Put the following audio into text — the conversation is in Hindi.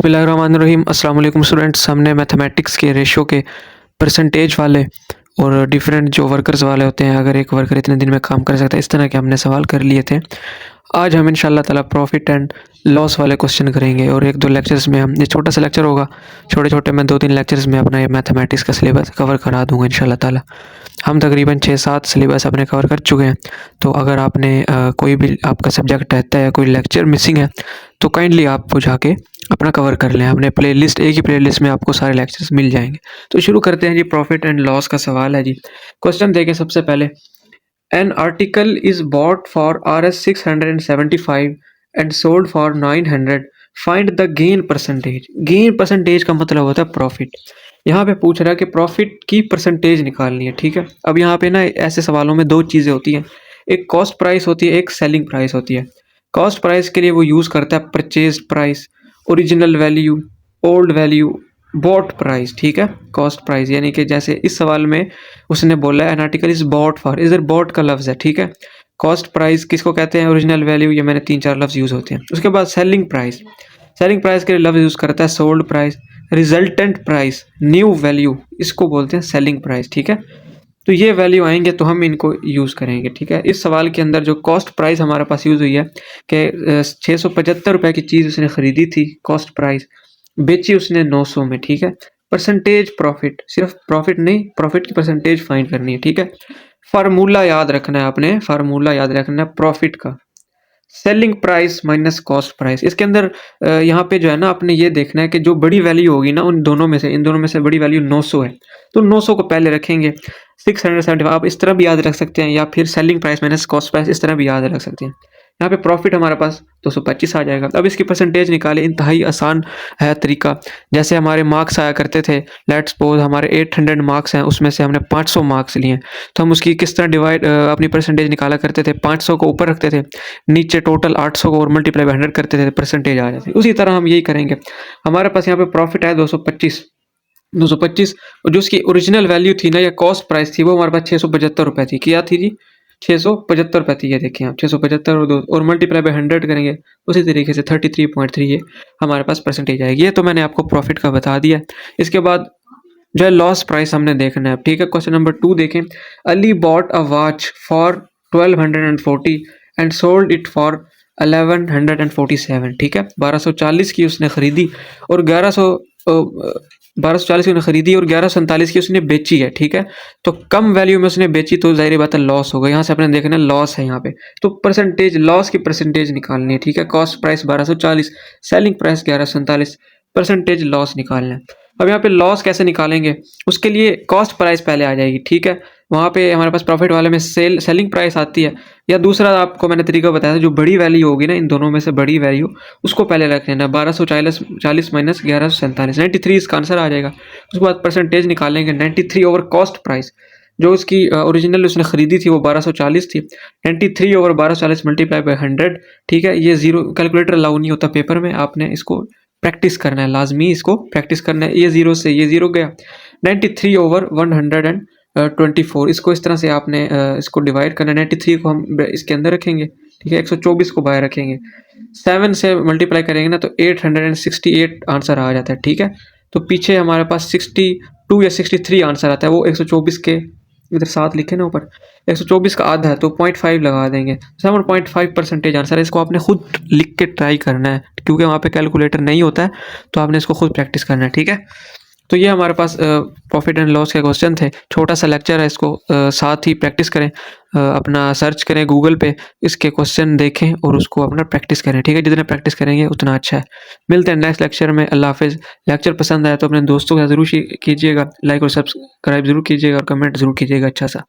बिस्मिल्लाहिर्रहमानिर्रहीम। अस्सलाम वालेकुम स्टूडेंट्स। हमने मैथमेटिक्स के रेशो के परसेंटेज वाले और डिफरेंट जो वर्कर्स वाले होते हैं, अगर एक वर्कर इतने दिन में काम कर सकता है, इस तरह के हमने सवाल कर लिए थे। आज हम इंशाल्लाह ताला प्रॉफिट एंड लॉस वाले क्वेश्चन करेंगे और एक दो लेक्चर्स में हम, ये छोटा सा लेक्चर होगा, छोटे छोटे मैं 2-3 लेक्चर्स में अपना ये मैथमेटिक्स का सिलेबस कवर करा दूंगा इंशाल्लाह ताला। हम तकरीबन 6-7 सिलेबस अपने कवर कर चुके हैं। तो अगर आपने कोई भी आपका सब्जेक्ट रहता है, कोई लेक्चर मिसिंग है, तो काइंडली आप वो जाके अपना कवर कर लें। हमने प्लेलिस्ट, एक ही प्लेलिस्ट में आपको सारे लेक्चर्स मिल जाएंगे। तो शुरू करते हैं जी। प्रॉफिट एंड लॉस का सवाल है जी। क्वेश्चन देखें सबसे पहले। An article is bought for Rs 675 and sold for 900, find the gain percentage. Gain percentage का मतलब होता है प्रॉफिट। यहाँ पे पूछ रहा है कि प्रॉफिट की परसेंटेज निकालनी है, ठीक है। अब यहाँ पे ना ऐसे सवालों में दो चीज़ें होती हैं, एक कॉस्ट प्राइस होती है, एक सेलिंग प्राइस होती है। कॉस्ट प्राइस के लिए वो यूज़ करता है purchase price, original value, old value, bought price, ठीक है। कॉस्ट प्राइस यानी कि जैसे इस सवाल में उसने बोला है an article is bought for, इधर बॉट का लफ्ज़ है, ठीक है। कॉस्ट प्राइस किसको कहते हैं? ओरिजिनल वैल्यू, ये मैंने 3-4 लफ्ज़ यूज़ होते हैं। उसके बाद सेलिंग प्राइस, सेलिंग प्राइस के लिए लफ्ज़ यूज़ करता है sold price, resultant price, new value, इसको बोलते हैं सेलिंग प्राइस, ठीक है। तो ये वैल्यू आएंगे तो हम इनको यूज़ करेंगे, ठीक है। इस सवाल के अंदर जो कॉस्ट प्राइस हमारे पास यूज़ हुई है कि 675 रुपये की चीज़ उसने ख़रीदी थी, कॉस्ट प्राइस, बेची उसने 900 में, ठीक है। परसेंटेज प्रॉफिट, सिर्फ प्रॉफिट नहीं, प्रॉफिट की परसेंटेज फाइंड करनी है, ठीक है। फार्मूला याद रखना है आपने, फार्मूला याद रखना है प्रॉफिट का, selling price minus cost price. इसके अंदर यहाँ पे जो है ना, आपने ये देखना है कि जो बड़ी वैल्यू होगी ना, उन दोनों में से, इन दोनों में से बड़ी वैल्यू 900 है, तो 900 को पहले रखेंगे। 675 आप इस तरह भी याद रख सकते हैं, या फिर selling price minus cost price इस तरह भी याद रख सकते हैं। यहाँ पे प्रॉफिट हमारे पास 225 आ जाएगा। अब इसकी परसेंटेज निकाले, इंतहाई आसान है तरीका। जैसे हमारे मार्क्स आया करते थे, लेट्स सपोज हमारे 800 मार्क्स हैं, उसमें से हमने 500 मार्क्स लिए, तो हम उसकी किस तरह डिवाइड अपनी परसेंटेज निकाला करते थे? 500 को ऊपर रखते थे, नीचे टोटल 800 को और मल्टीप्लाई बाय 100 करते थे, परसेंटेज आ जाती। उसी तरह हम यही करेंगे। हमारे पास यहाँ पे प्रॉफिट है 225, और जो उसकी ओरिजिनल वैल्यू थी ना, या कॉस्ट प्राइस थी, वो हमारे पास 675 रुपये थी। क्या थी जी? 675 रुपये थी। ये देखिए आप, 675 और 2 और मल्टीप्लाई बाय 100 करेंगे, उसी तरीके से 33.3 ये हमारे पास परसेंटेज आएगी। ये तो मैंने आपको प्रॉफिट का बता दिया। इसके बाद जो है लॉस प्राइस हमने देखना है, ठीक है। क्वेश्चन नंबर 2 देखें। Ali bought a watch for 1240 and sold it for 1147, ठीक है। 1240 की उसने खरीदी और 1240 की उसने खरीदी और 1147 की उसने बेची है, ठीक है। तो कम वैल्यू में उसने बेची, तो जाहिर बात है लॉस होगा। यहाँ से अपने देखना लॉस है यहाँ पे, तो परसेंटेज, लॉस की परसेंटेज निकालनी है, ठीक है। Cost price 1240, selling price 1147, percentage loss निकालना है। अब यहाँ पे लॉस कैसे निकालेंगे? उसके लिए कॉस्ट प्राइस पहले आ जाएगी, ठीक है। वहाँ पे हमारे पास प्रॉफिट वाले में सेलिंग प्राइस आती है, या दूसरा आपको मैंने तरीका बताया था, जो बड़ी वैल्यू होगी ना, इन दोनों में से बड़ी वैल्यू, उसको पहले रख लेना। 1240 माइनस 1147, 93 इसका आंसर आ जाएगा। उसके बाद परसेंटेज निकालेंगे 93 ओवर कॉस्ट प्राइस। जो उसकी ओरिजिनल उसने खरीदी थी वो 1240 थी, 93 ओवर 1240 मल्टीप्लाई बाय 100, ठीक है। ये जीरो, कैलकुलेटर अलाउ नहीं होता पेपर में, आपने इसको प्रैक्टिस करना है, लाजमी इसको प्रैक्टिस करना है। ये जीरो से ये जीरो गया, 93 ओवर 124, इसको इस तरह से आपने इसको डिवाइड करना है। 93 को हम इसके अंदर रखेंगे, ठीक है। 124 को बाहर रखेंगे, 7 से मल्टीप्लाई करेंगे ना, तो 868 आंसर आ जाता है, ठीक है। तो पीछे हमारे पास 62 या 63 आंसर आता है। वो 124 के इधर 7 लिखे ना ऊपर, 124 का आधा है, तो 0.5 लगा देंगे। 7.5 परसेंटेज आंसर है। इसको आपने खुद लिख के ट्राई करना है, क्योंकि वहाँ पे कैलकुलेटर नहीं होता है, तो आपने इसको खुद प्रैक्टिस करना है, ठीक है। तो ये हमारे पास प्रॉफिट एंड लॉस के क्वेश्चन थे। छोटा सा लेक्चर है, इसको साथ ही प्रैक्टिस करें, अपना सर्च करें गूगल पे, इसके क्वेश्चन देखें और उसको अपना प्रैक्टिस करें, ठीक है। जितना प्रैक्टिस करेंगे उतना अच्छा है। मिलते हैं नेक्स्ट लेक्चर में। अल्लाह हाफिज़। लेक्चर पसंद आया तो अपने दोस्तों के साथ ज़रूर कीजिएगा, लाइक और सब्सक्राइब ज़रूर कीजिएगा और कमेंट ज़रूर कीजिएगा अच्छा सा।